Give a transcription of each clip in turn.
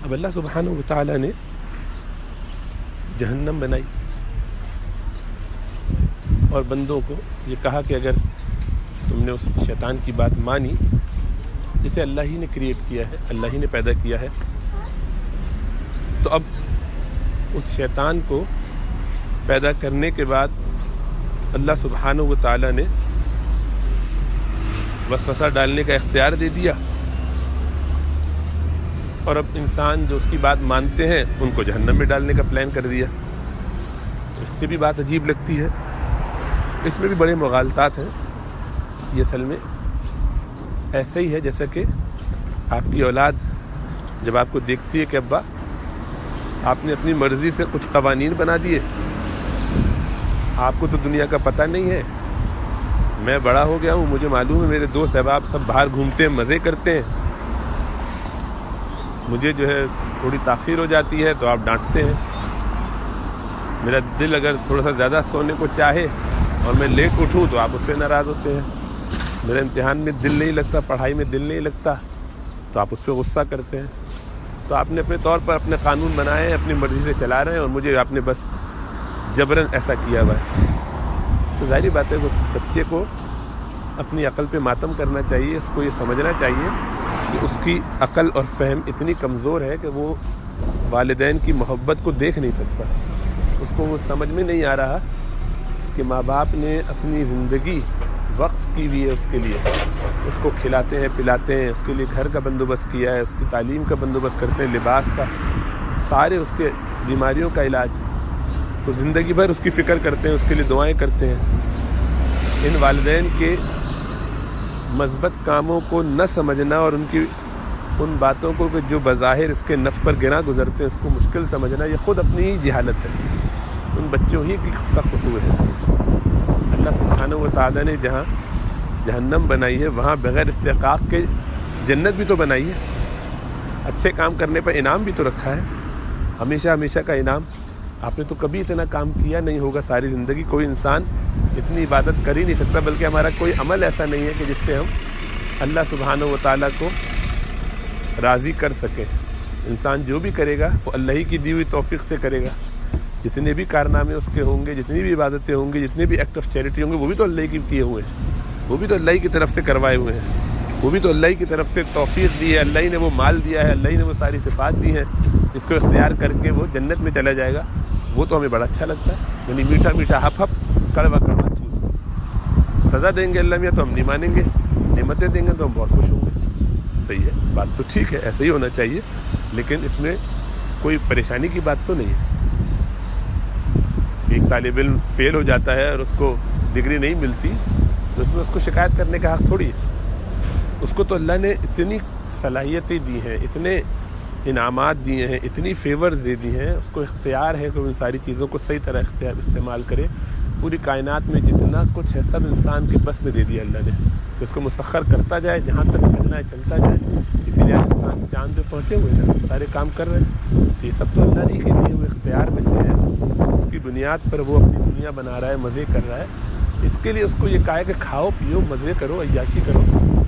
اب اللہ سبحانہ و تعالیٰ نے جہنم بنائی اور بندوں کو یہ کہا کہ اگر تم نے اس شیطان کی بات مانی، اسے اللہ ہی نے کریٹ کیا ہے، اللہ ہی نے پیدا کیا ہے، تو اب اس شیطان کو پیدا کرنے کے بعد اللہ سبحانہ و تعالیٰ نے وسوسہ ڈالنے کا اختیار دے دیا، اور اب انسان جو اس کی بات مانتے ہیں ان کو جہنم میں ڈالنے کا پلان کر دیا۔ اس سے بھی بات عجیب لگتی ہے، اس میں بھی بڑے مغالطات ہیں۔ یہ اصل میں ایسا ہی ہے جیسا کہ آپ کی اولاد جب آپ کو دیکھتی ہے کہ ابا آپ نے اپنی مرضی سے کچھ قوانین بنا دیے، آپ کو تو دنیا کا پتہ نہیں ہے، میں بڑا ہو گیا ہوں، مجھے معلوم ہے میرے دوست احباب سب باہر گھومتے ہیں، مزے کرتے ہیں، مجھے جو ہے تھوڑی تاخیر ہو جاتی ہے تو آپ ڈانٹتے ہیں، میرا دل اگر تھوڑا سا زیادہ سونے کو چاہے اور میں لیٹ اٹھوں تو آپ اس پہ ناراض ہوتے ہیں، میرا امتحان میں دل نہیں لگتا، پڑھائی میں دل نہیں لگتا تو آپ اس پہ غصہ کرتے ہیں۔ تو آپ نے اپنے طور پر اپنے قانون بنائے ہیں، اپنی مرضی سے چلا رہے ہیں، اور مجھے آپ نے بس جبراً ایسا کیا ہوا ہے۔ تو ظاہری بات ہے کہ اس بچے کو اپنی عقل پہ ماتم کرنا چاہیے، اس کو یہ سمجھنا چاہیے کہ اس کی عقل اور فہم اتنی کمزور ہے کہ وہ والدین کی محبت کو دیکھ نہیں سکتا، اس کو وہ سمجھ میں نہیں آ رہا کہ ماں باپ نے اپنی زندگی وقف کی ہوئی ہے اس کے لیے، اس کو کھلاتے ہیں پلاتے ہیں، اس کے لیے گھر کا بندوبست کیا ہے، اس کی تعلیم کا بندوبست کرتے ہیں، لباس کا، سارے اس کے بیماریوں کا علاج، تو زندگی بھر اس کی فکر کرتے ہیں، اس کے لیے دعائیں کرتے ہیں۔ ان والدین کے مثبت کاموں کو نہ سمجھنا اور ان کی ان باتوں کو کہ جو بظاہر اس کے نفس پر گراں گزرتے ہیں اس کو مشکل سمجھنا، یہ خود اپنی ہی جہالت ہے، ان بچوں ہی کا قصور ہے۔ اللہ سبحانہ و تعالیٰ نے جہاں جہنم بنائی ہے وہاں بغیر استحقاق کے جنت بھی تو بنائی ہے، اچھے کام کرنے پر انعام بھی تو رکھا ہے، ہمیشہ ہمیشہ کا انعام۔ آپ نے تو کبھی اتنا کام کیا نہیں ہوگا ساری زندگی، کوئی انسان اتنی عبادت کر ہی نہیں سکتا، بلکہ ہمارا کوئی عمل ایسا نہیں ہے کہ جس سے ہم اللہ سبحانہ و تعالیٰ کو راضی کر سکیں۔ انسان جو بھی کرے گا وہ اللہ ہی کی دی ہوئی توفیق سے کرے گا، جتنے بھی کارنامے اس کے ہوں گے، جتنی بھی عبادتیں ہوں گی، جتنے بھی ایکٹ آف چیریٹی ہوں گے، وہ بھی تو اللہ کی کیے ہوئے ہیں، وہ بھی تو اللہ کی طرف سے کروائے ہوئے ہیں، وہ بھی تو اللہ کی طرف سے توفیق دی ہے، اللہ ہی نے وہ مال دیا ہے، اللہ ہی نے وہ ساری صفات دی ہیں، جس کو اختیار کر کے وہ جنت میں چلا جائے گا، وہ تو ہمیں بڑا اچھا لگتا ہے۔ یعنی میٹھا میٹھا ہپ ہپ، کڑوا کڑوا چوس، سزا دیں گے اللہ میاں تو ہم نہیں مانیں گے، نعمتیں دیں گے تو ہم بہت خوش ہوں گے۔ صحیح ہے، بات تو ٹھیک ہے، ایسا ہی ہونا چاہیے، لیکن اس میں کوئی پریشانی کی بات تو نہیں ہے۔ ایک طالب علم فیل ہو جاتا ہے اور اس کو ڈگری نہیں ملتی تو اس میں اس کو شکایت کرنے کا حق تھوڑی ہے، اس کو تو اللہ نے اتنی صلاحیتیں دی ہیں، اتنے انعامات دیے ہیں، اتنی فیورز دے دی ہیں، اس کو اختیار ہے کہ ان ساری چیزوں کو صحیح طرح استعمال کرے۔ پوری کائنات میں جتنا کچھ ہے سب انسان کے بس میں دے دیا اللہ نے، کہ اس کو مسخر کرتا جائے، جہاں تک چلنا ہے چلتا جائے۔ اسی لیے انسان چاند پہ پہنچے ہوئے ہیں، سارے کام کر رہے ہیں، یہ سب تو اللہ ہی کے دیے ہوئے اختیار میں سے ہے، اس کی بنیاد پر وہ اپنی دنیا بنا رہا ہے، مزے کر رہا ہے۔ اس کے لیے اس کو یہ کہا ہے کہ کھاؤ پیو، مزے کرو، عیاشی کرو،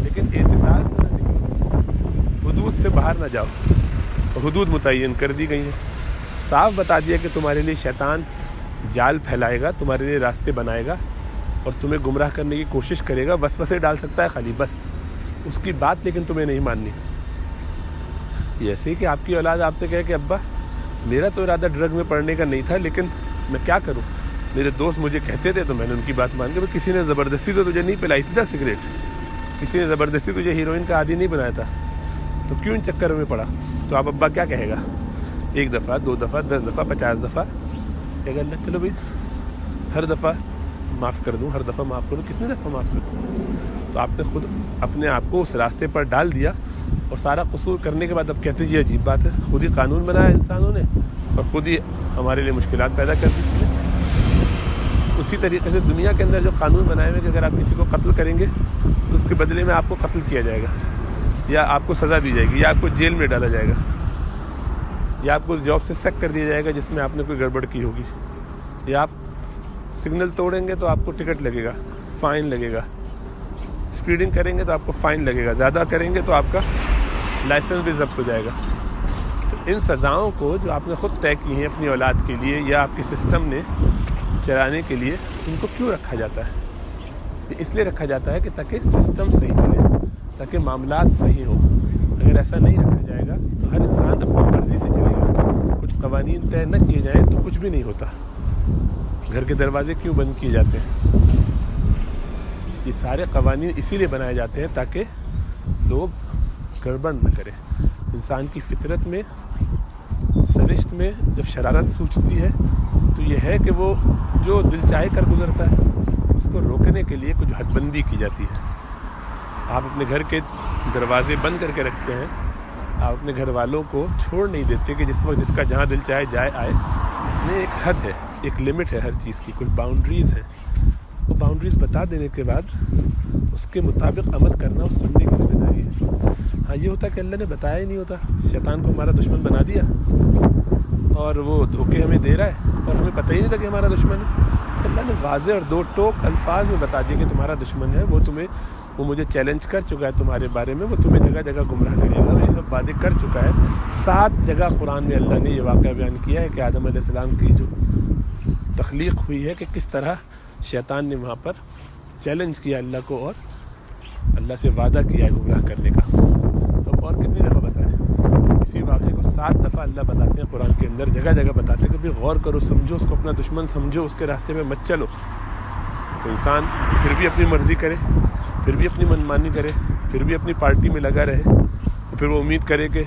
لیکن اعتدال سے نہ نکلو، حدود سے باہر نہ جاؤ۔ حدود متعین کر دی گئی ہیں، صاف بتا دیا کہ تمہارے لیے شیطان جال پھیلائے گا، تمہارے لیے راستے بنائے گا اور تمہیں گمراہ کرنے کی کوشش کرے گا، وسوسے ڈال سکتا ہے خالی، بس اس کی بات لیکن تمہیں نہیں ماننی۔ یہ ایسے ہی کہ آپ کی اولاد آپ سے کہے کہ ابا میرا تو ارادہ ڈرگ میں پڑھنے کا نہیں تھا، لیکن میں کیا کروں، میرے دوست مجھے کہتے تھے تو میں نے ان کی بات مان کے، کسی نے زبردستی تو تجھے نہیں پلائی تھی نا سگریٹ، کسی نے زبردستی تجھے ہیروئن کا عادی نہیں بنایا تھا، تو کیوں ان چکروں میں پڑا؟ تو آپ ابا کیا کہے گا؟ ایک دفعہ، دو دفعہ، 10 دفعہ، 50 دفعہ کہے گا اللہ چلو بھائی ہر دفعہ معاف کر دوں، ہر دفعہ معاف کروں، کتنی دفعہ معاف کروں؟ تو آپ نے خود اپنے آپ کو اس راستے پر ڈال دیا، اور سارا قصور کرنے کے بعد اب کہتے ہیں یہ عجیب بات ہے، خود ہی قانون بنایا انسانوں نے اور خود ہی ہمارے لیے مشکلات پیدا کر دی۔ اسی طریقے سے دنیا کے اندر جو قانون بنائے ہوئے کہ اگر آپ کسی کو قتل کریں گے تو اس کے بدلے میں آپ کو قتل کیا جائے گا، یا آپ کو سزا دی جائے گی، یا آپ کو جیل میں ڈالا جائے گا، یا آپ کو جاب سے سیک کر دیا جائے گا جس میں آپ نے کوئی گڑبڑ کی ہوگی، یا آپ سگنل توڑیں گے تو آپ کو ٹکٹ لگے گا، فائن لگے گا، اسپیڈنگ کریں گے تو آپ کو فائن لگے گا، زیادہ کریں گے تو آپ کا لائسنس بھی ضبط ہو جائے گا۔ تو ان سزاؤں کو جو آپ نے خود طے کی ہیں اپنی اولاد کے لیے یا آپ کے سسٹم نے چلانے کے لیے، ان کو کیوں رکھا جاتا ہے؟ اس لیے رکھا جاتا ہے کہ تاکہ سسٹم صحیح چلے، تاکہ معاملات صحیح ہوں۔ اگر ایسا نہیں رکھا جائے گا تو ہر انسان اپنی مرضی سے چلے گا، کچھ قوانین طے نہ کیے جائیں تو کچھ بھی نہیں ہوتا۔ گھر کے دروازے کیوں بند کیے جاتے ہیں؟ یہ سارے قوانین اسی لیے بنائے جاتے ہیں تاکہ لوگ گڑبڑ نہ کریں۔ انسان کی فطرت میں، سرشت میں جب شرارت سوچتی ہے تو یہ ہے کہ وہ جو دل چاہے کر گزرتا ہے، اس کو روکنے کے لیے کچھ حد بندی کی جاتی ہے۔ آپ اپنے گھر کے دروازے بند کر کے رکھتے ہیں، آپ اپنے گھر والوں کو چھوڑ نہیں دیتے کہ جس وقت جس کا جہاں دل چاہے جائے آئے۔ یہ ایک حد ہے، ایک لمٹ ہے ہر چیز کی، کچھ باؤنڈریز ہیں۔ وہ باؤنڈریز بتا دینے کے بعد اس کے مطابق عمل کرنا اس بندے کی ذمہ داری ہے۔ ہاں یہ ہوتا کہ اللہ نے بتایا ہی نہیں ہوتا، شیطان کو ہمارا دشمن بنا دیا اور وہ دھوکے ہمیں دے رہا ہے اور ہمیں پتہ ہی نہیں تھا کہ ہمارا دشمن ہے۔ اللہ نے واضح اور دو ٹوک الفاظ میں بتا دیا کہ تمہارا دشمن ہے، وہ مجھے چیلنج کر چکا ہے تمہارے بارے میں، وہ تمہیں جگہ جگہ گمراہ کرے گا، وہ یہ سب وعدے کر چکا ہے۔ 7 جگہ قرآن میں اللہ نے یہ واقعہ بیان کیا ہے کہ آدم علیہ السلام کی جو تخلیق ہوئی ہے کہ کس طرح شیطان نے وہاں پر چیلنج کیا اللہ کو اور اللہ سے وعدہ کیا ہے گمراہ کرنے کا۔ تو اور کتنی دفعہ بتائیں اسی واقعے کو؟ 7 دفعہ اللہ بتاتے ہیں قرآن کے اندر، جگہ جگہ بتاتے ہیں کہ بھی غور کرو، سمجھو، اس کو اپنا دشمن سمجھو، اس کے راستے میں مت چلو۔ تو انسان پھر بھی اپنی مرضی کرے، پھر بھی اپنی منمانی کرے، پھر بھی اپنی پارٹی میں لگا رہے، تو پھر وہ امید کرے کہ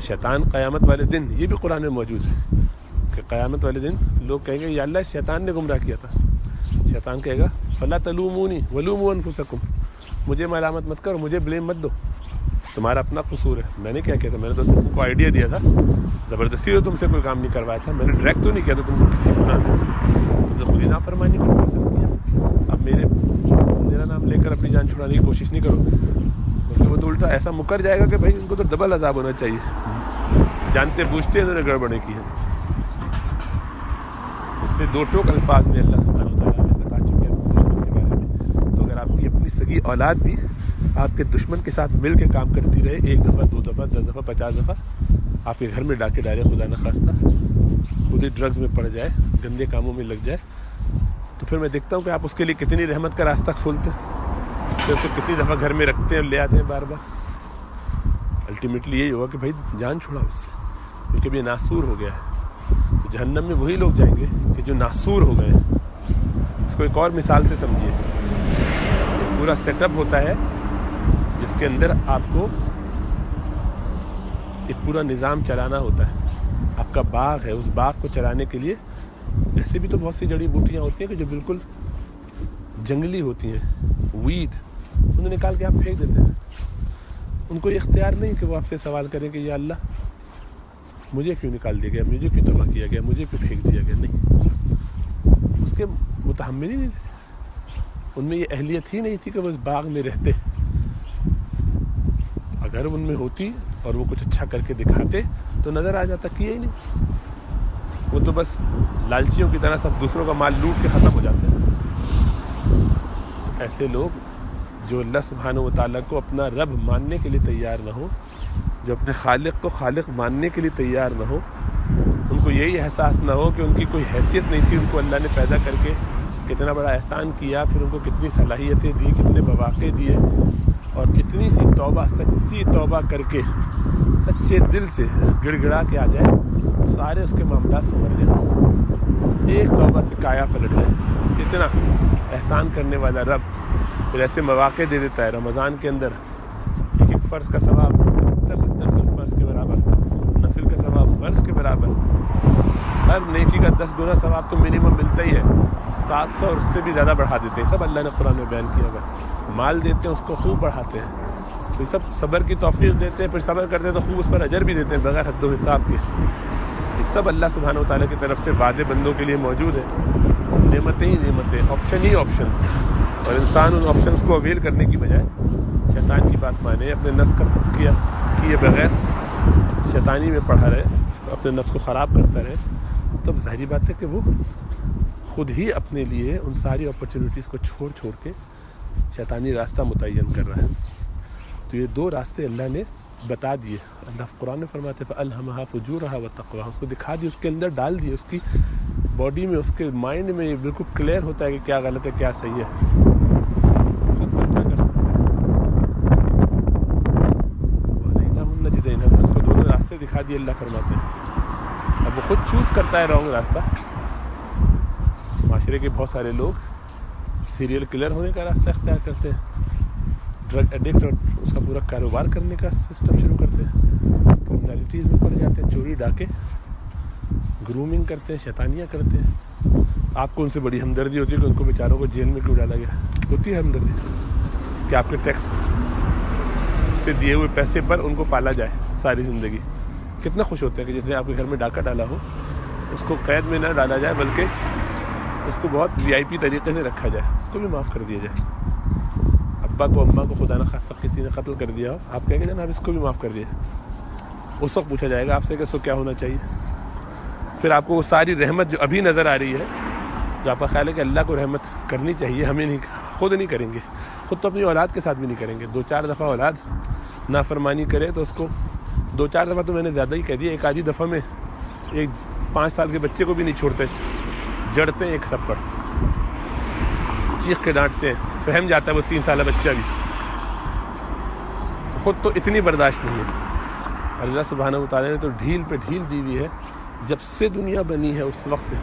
شیطان قیامت والے دن، یہ بھی قرآن میں موجود ہے کہ قیامت والے دن لوگ کہیں گے یا اللہ شیطان نے گمراہ کیا تھا۔ شیطان کہے گا فلا تلومونی ولوموا انفسکم، مجھے ملامت مت کرو، مجھے بلیم مت دو، تمہارا اپنا قصور ہے، میں نے کیا کیا تھا؟ میں نے تو تم کو آئیڈیا دیا تھا، زبردستی تو تم سے کوئی کام نہیں کروایا تھا، میں نے ڈائریکٹ تو نہیں کیا تھا تم کو کسی گناہ میں، تم نے خود ہی نافرمانی کو پسند کیا۔ اب میرا نام لے کر اپنی جان چھڑانے کی کوشش نہیں کرو، بلکہ وہ تو الٹا ایسا مکر جائے گا کہ بھائی ان کو تو ڈبل عذاب ہونا چاہیے، جانتے بوجھتے انہوں نے گڑبڑیں کی ہیں۔ اس سے 2 ٹوک الفاظ میں اللہ سبحانہ وتعالیٰ نے بتا چکے ہیں دشمن کے بارے میں۔ تو اگر آپ کی اپنی سگی اولاد بھی آپ کے دشمن کے ساتھ مل کے کام کرتی رہے، 1 دفعہ 2 دفعہ 10 دفعہ 50 دفعہ، آپ کے گھر میں ڈاکے ڈالے خدا نخواستہ، خود ہی ڈرگز میں پڑ جائے، گندے کاموں میں لگ جائے، تو پھر میں دیکھتا ہوں کہ آپ اس کے لیے کتنی رحمت کا راستہ کھولتے ہیں، پھر اس کو کتنی دفعہ گھر میں رکھتے ہیں، لے آتے ہیں بار بار۔ الٹیمیٹلی یہی ہوگا کہ بھائی جان چھوڑا اس سے، کیونکہ اب یہ ناسور ہو گیا ہے۔ تو جہنم میں وہی لوگ جائیں گے کہ جو ناسور ہو گئے ہیں۔ اس کو ایک اور مثال سے سمجھیے، پورا سیٹ اپ ہوتا ہے جس کے اندر آپ کو ایک پورا نظام چلانا ہوتا ہے۔ آپ کا باغ ہے، اس باغ کو چلانے کے لیے ایسے بھی تو بہت سی جڑی بوٹیاں ہوتی ہیں کہ جو بالکل جنگلی ہوتی ہیں، ویڈ، انہیں نکال کے آپ پھینک دیتے ہیں۔ ان کو یہ اختیار نہیں کہ وہ آپ سے سوال کریں کہ یا اللہ مجھے کیوں نکال دیا گیا، مجھے کیوں تباہ کیا گیا، مجھے کیوں پھینک دیا گیا، نہیں، اس کے متحمل ہی نہیں تھے، ان میں یہ اہلیت ہی نہیں تھی کہ وہ اس باغ میں رہتے۔ اگر ان میں ہوتی اور وہ کچھ اچھا کر کے دکھاتے تو نظر آ جاتا، کیا ہی نہیں، وہ تو بس لالچیوں کی طرح سب دوسروں کا مال لوٹ کے ختم ہو جاتے ہیں۔ ایسے لوگ جو اللہ سبحانہ و تعالیٰ کو اپنا رب ماننے کے لیے تیار نہ ہو، جو اپنے خالق کو خالق ماننے کے لیے تیار نہ ہو، ان کو یہی احساس نہ ہو کہ ان کی کوئی حیثیت نہیں تھی، ان کو اللہ نے پیدا کر کے کتنا بڑا احسان کیا، پھر ان کو کتنی صلاحیتیں دی، کتنے مواقع دیے، اور کتنی سی توبہ، سچی توبہ کر کے سچے دل سے گڑ گڑا کے آ جائے، سارے اس کے معاملات سنور جائیں، ایک توبہ سے کایا پلٹ جائے۔ اتنا احسان کرنے والا رب پھر ایسے مواقع دے دیتا ہے رمضان کے اندر، ایک فرض کا ثواب 70 فرض کے برابر، نفل کا ثواب فرض کے برابر، ہر نیکی کا 10 گنا ثواب تو منیمم ملتا ہی ہے، 700 اور اس سے بھی زیادہ بڑھا دیتے ہیں، سب اللہ نے قرآن میں بیان کیا ہوا۔ مال دیتے ہیں اس کو خوب بڑھاتے ہیں، تو یہ سب صبر کی توفیق دیتے ہیں، پھر صبر کرتے ہیں تو خوب اس پر اجر بھی دیتے ہیں بغیر حد و حساب کے۔ یہ سب اللہ سبحانہ و تعالیٰ کی طرف سے وعدے بندوں کے لیے موجود ہے، نعمتیں ہی نعمتیں، آپشن ہی آپشن، اور انسان ان آپشنز کو اویل کرنے کی بجائے شیطان کی بات مانے، اپنے نفس کا تزکیہ کیے بغیر شیطانی میں پڑھا رہے، اپنے نفس کو خراب کرتا رہے، تب ظاہری بات ہے کہ وہ خود ہی اپنے لیے ان ساری اپرچونیٹیز کو چھوڑ کے شیطانی راستہ متعین کر رہا ہے۔ تو یہ 2 راستے اللہ نے بتا دیے. اللہ قرآن میں فرماتے فَأَلْهَمَهَا فُجُورَهَا وَتَقْوَاهَا, اس کو دکھا دیے, اس کے اندر ڈال دیے, اس کی باڈی میں, اس کے مائنڈ میں یہ بالکل کلیئر ہوتا ہے کہ کیا غلط ہے کیا صحیح ہے. خود فیصلہ کر سکتا ہے. وَهَدَيْنَاهُ النَّجْدَيْنِ, ہم نے اس کو دونوں راستے دکھا دیے, اللہ فرماتے ہیں. اب وہ خود چوز کرتا ہے رانگ راستہ. معاشرے کے بہت سارے لوگ سیریل کلر ہونے کا راستہ اختیار کرتے ہیں, ڈرگ ایڈکٹ اور اس کا پورا کاروبار کرنے کا سسٹم شروع کرتے ہیں, کرمنالٹیز میں پڑ جاتے ہیں, چوری ڈاکے, گرومنگ کرتے ہیں, شیطانیاں کرتے ہیں. آپ کو ان سے بڑی ہمدردی ہوتی ہے کہ ان کو بیچاروں کو جیل میں کیوں ڈالا گیا. ہوتی ہے ہمدردی کہ آپ کے ٹیکس سے دیے ہوئے پیسے پر ان کو پالا جائے ساری زندگی. کتنا خوش ہوتے ہیں کہ جس نے آپ کے گھر میں ڈاکہ ڈالا ہو اس کو قید میں نہ ڈالا جائے بلکہ اس کو بہت VIP طریقے سے رکھا جائے, اس کو بھی معاف کر دیا جائے. ابا کو اماں کو خدا نخواستہ کسی نے قتل کر دیا ہو, آپ کہیں گے جناب اس کو بھی معاف کر دیا. اس وقت پوچھا جائے گا آپ سے کہ اس کو کیا ہونا چاہیے. پھر آپ کو وہ ساری رحمت جو ابھی نظر آ رہی ہے, جو آپ کا خیال ہے کہ اللہ کو رحمت کرنی چاہیے, ہمیں نہیں, خود نہیں کریں گے, خود تو اپنی اولاد کے ساتھ بھی نہیں کریں گے. 2-4 دفعہ اولاد نافرمانی کرے تو اس کو 2-4 دفعہ تو میں نے زیادہ ہی کہہ دیا, ایک آدھی دفعہ میں ایک 5 سال کے بچے کو بھی نہیں چھوڑتے, جڑتے ہیں ایک تھپڑ, چیخ کے ڈانٹتے ہیں, فہم جاتا ہے وہ 3 سالہ بچہ بھی. خود تو اتنی برداشت نہیں ہے. اللہ سبحانہ وتعالی نے تو ڈھیل پہ ڈھیل دی ہوئی ہے. جب سے دنیا بنی ہے اس وقت سے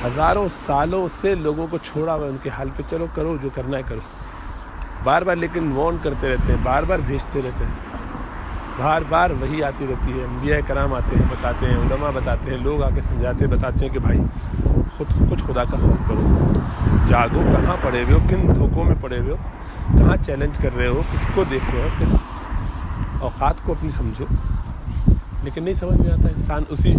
ہزاروں سالوں سے لوگوں کو چھوڑا ہوا ان کے حال پہ, چلو کرو جو کرنا ہے کرو. بار بار لیکن وارن کرتے رہتے ہیں, بار بار بھیجتے رہتے ہیں, بار بار وہی آتی رہتی ہے. انبیاء کرام آتے ہیں, بتاتے ہیں, علماء بتاتے ہیں, لوگ آ کے سمجھاتے ہیں, بتاتے ہیں کہ بھائی خود کچھ خدا کا خوف کرو, جاگو, کہاں پڑے ہوئے ہو, کن دھوکوں میں پڑے ہوئے ہو, کہاں چیلنج کر رہے ہو, کس کو دیکھ رہے ہو, کس اوقات کو اپنی سمجھو. لیکن نہیں سمجھ میں آتا, انسان اسی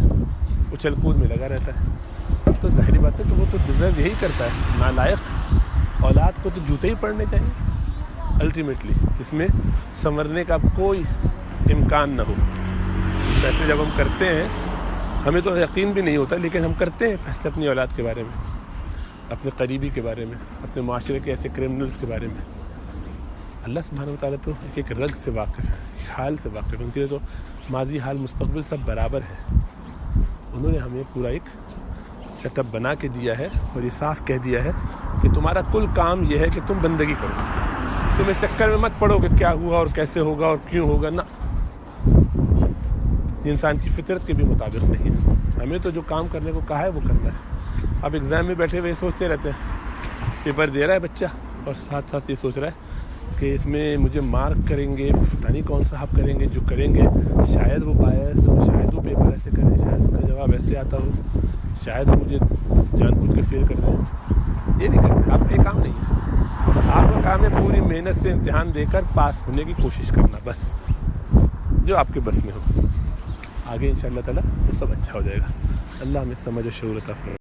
اچھل کود میں لگا رہتا ہے. تو ظاہری بات ہے کہ وہ تو ڈیزرو یہی کرتا ہے. نالائق اولاد کو تو جوتے ہی پڑنے چاہیے الٹیمیٹلی, جس میں سنورنے کا کوئی امکان نہ ہو. فیصلے جب ہم کرتے ہیں ہمیں تو یقین بھی نہیں ہوتا, لیکن ہم کرتے ہیں فیصلے اپنی اولاد کے بارے میں, اپنے قریبی کے بارے میں, اپنے معاشرے کے ایسے کرمنلز کے بارے میں. اللہ سبحانہ وتعالیٰ تو ایک رگ سے واقف ہے, حال سے واقف ہے. ان کے تو ماضی حال مستقبل سب برابر ہے. انہوں نے ہمیں پورا ایک سیٹ اپ بنا کے دیا ہے اور یہ صاف کہہ دیا ہے کہ تمہارا کل کام یہ ہے کہ تم بندگی کرو. تم اس چکر میں مت پڑو کہ کیا ہوا اور کیسے ہوگا اور کیوں ہوگا, نہ, انسان کی فطرت کے بھی مطابق نہیں ہے. ہمیں تو جو کام کرنے کو کہا ہے وہ کرنا ہے. اب ایگزام میں بیٹھے ہوئے سوچتے رہتے ہیں, پیپر دے رہا ہے بچہ اور ساتھ ساتھ یہ سوچ رہا ہے کہ اس میں مجھے مارک کریں گے, پتہ نہیں کون صاحب کریں گے, جو کریں گے شاید وہ بائس ہو, شاید وہ پیپر ایسے کریں, شاید اس کا جواب ایسے آتا ہو, شاید وہ مجھے جان بوجھ کے فیل کر دیں. یہ نہیں کرنا, آپ کا یہ کام نہیں ہے. آپ کا کام ہے پوری محنت سے امتحان دے کر پاس ہونے کی کوشش کرنا, بس جو آپ کے بس میں ہو. آگے انشاءاللہ تعالیٰ وہ سب اچھا ہو جائے گا. اللہ ہمیں سمجھ و شعور عطا فرمائے.